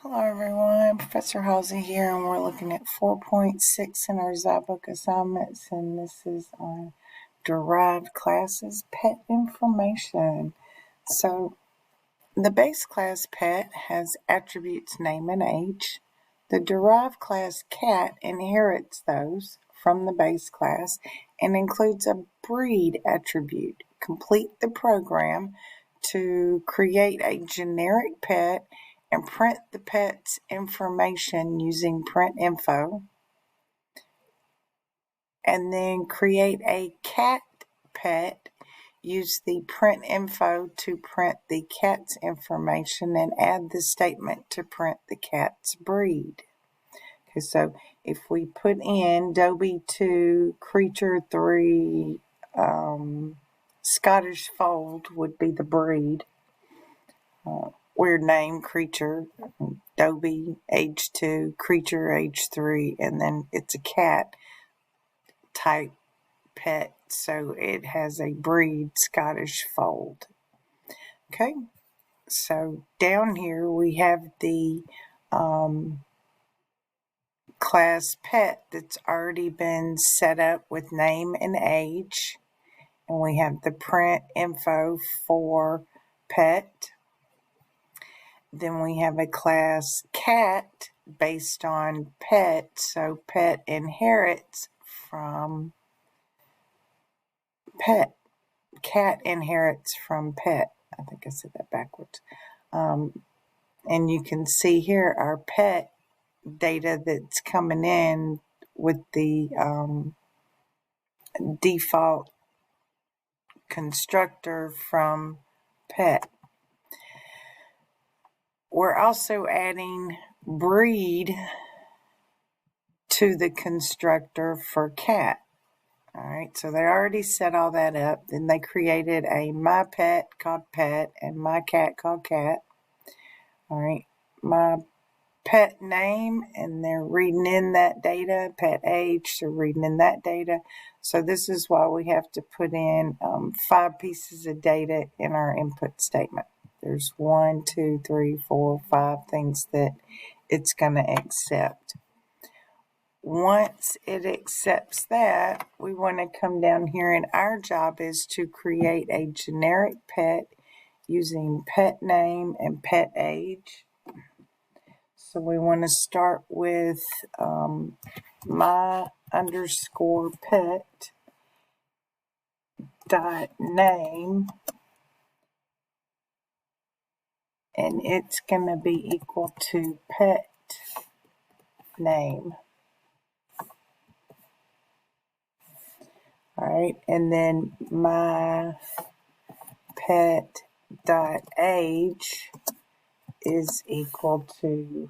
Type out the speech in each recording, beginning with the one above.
Hello everyone, Professor Halsey here, and we're looking at 4.6 in our Zybook assignments, and this is on derived classes, pet information. So the base class pet has attributes name and age. The derived class cat inherits those from the base class and includes a breed attribute. Complete the program to create a generic pet and print the pet's information using print info, and then create a cat pet. Use the print info to print the cat's information and add the statement to print the cat's breed. Okay, so if we put in Dobie 2, creature 3, Scottish fold would be the breed. Weird name, creature, Dobie, age 2, creature, age 3, and then it's a cat type pet, so it has a breed Scottish fold. Okay, so down here we have the class pet that's already been set up with name and age, and we have the print info for pet. Then we have a class cat based on pet, so pet inherits from pet. Cat inherits from pet. I think I said that backwards. And you can see here our pet data that's coming in with the default constructor from pet. We're also adding breed to the constructor for cat. All right, so they already set all that up. Then they created a my pet called pet and my cat called cat. All right, my pet name, and they're reading in that data. Pet age, they're reading in that data. So this is why we have to put in 5 pieces of data in our input statement. There's 1, 2, 3, 4, 5 things that it's going to accept. Once it accepts that, we want to come down here, and our job is to create a generic pet using pet name and pet age. So we want to start with my underscore pet dot name, and it's going to be equal to pet name. All right, and then my pet dot age is equal to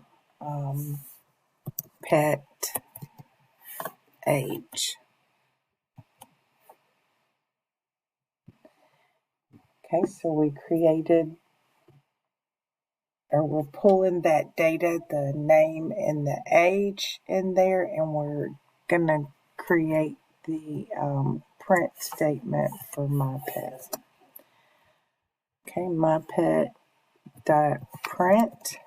pet age. Okay, so we created, or we're pulling that data, the name and the age in there, and we're going to create the print statement for my pet. Okay, my pet dot print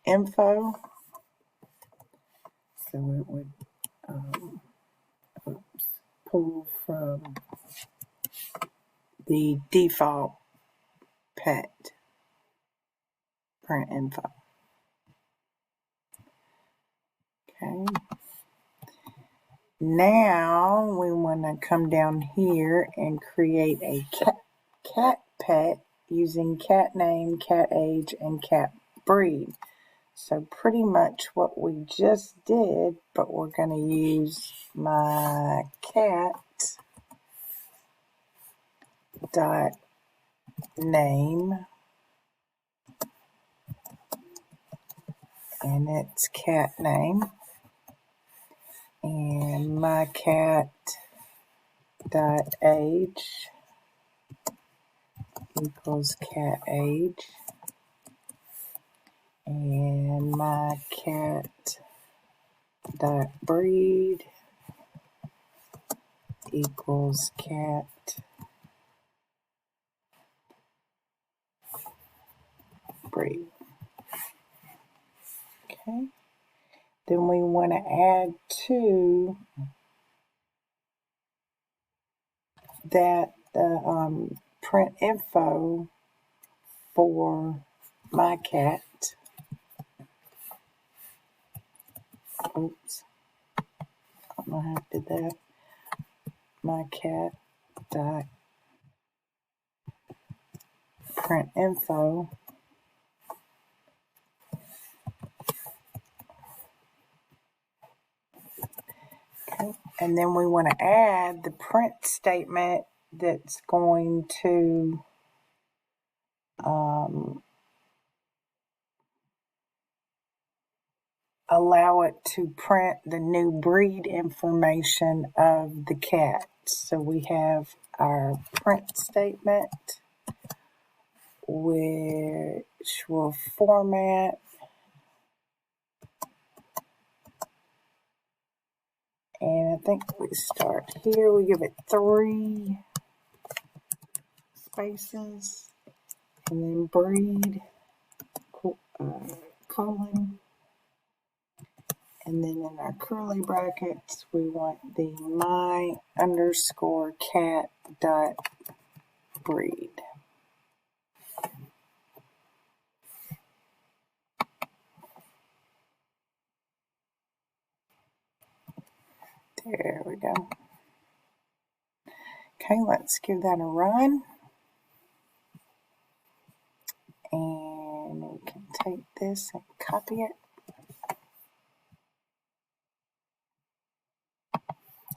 info. So it would pull from the default pet print info. Okay. Now we want to come down here and create a cat pet using cat name, cat age, and cat breed. So pretty much what we just did, but we're going to use my cat dot name, and it's cat name, and my cat dot age equals cat age, and my cat dot breed equals cat breed. Okay. Then we want to add to that the print info for my cat. Oops, I don't know how I did that. My cat dot print info. Okay. And then we want to add the print statement that's going to allow it to print the new breed information of the cat. So we have our print statement, which will format, and I think we start here. We give it 3 spaces, and then breed, colon, and then in our curly brackets, we want the my underscore cat dot breed. There we go. Okay, let's give that a run. And we can take this and copy it.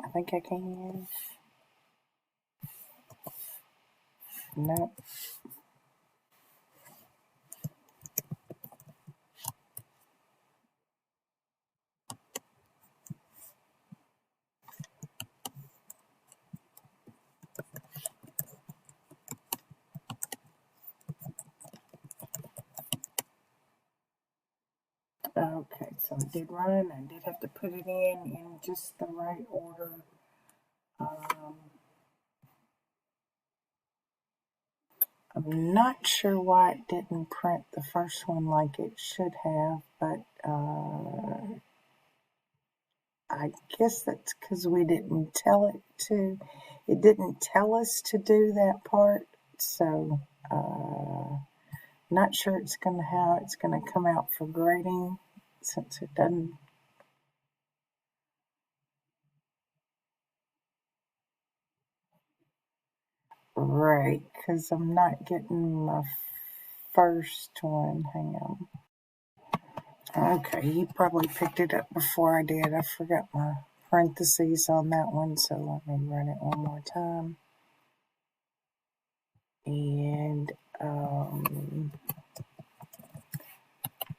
I think I can. Nope. Okay, so it did run. I did have to put it in just the right order. I'm not sure why it didn't print the first one like it should have, but I guess that's because we didn't tell it to. It didn't tell us to do that part, so not sure how it's gonna come out for grading since it doesn't. Right, because I'm not getting my first one. Hang on. Okay, he probably picked it up before I did. I forgot my parentheses on that one, so let me run it one more time. And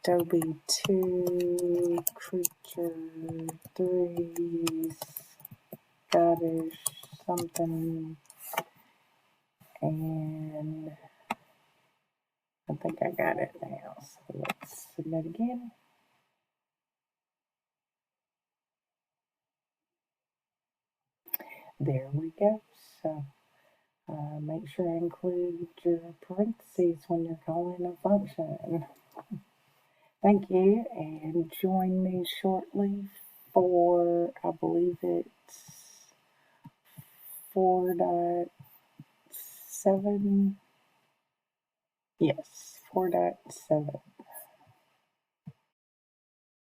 Adobe 2, creature 3, Scottish something, and I think I got it now. So let's submit again. There we go. So make sure to include your parentheses when you're calling a function. Thank you, and join me shortly for, I believe it's 4.7. Yes, 4.7.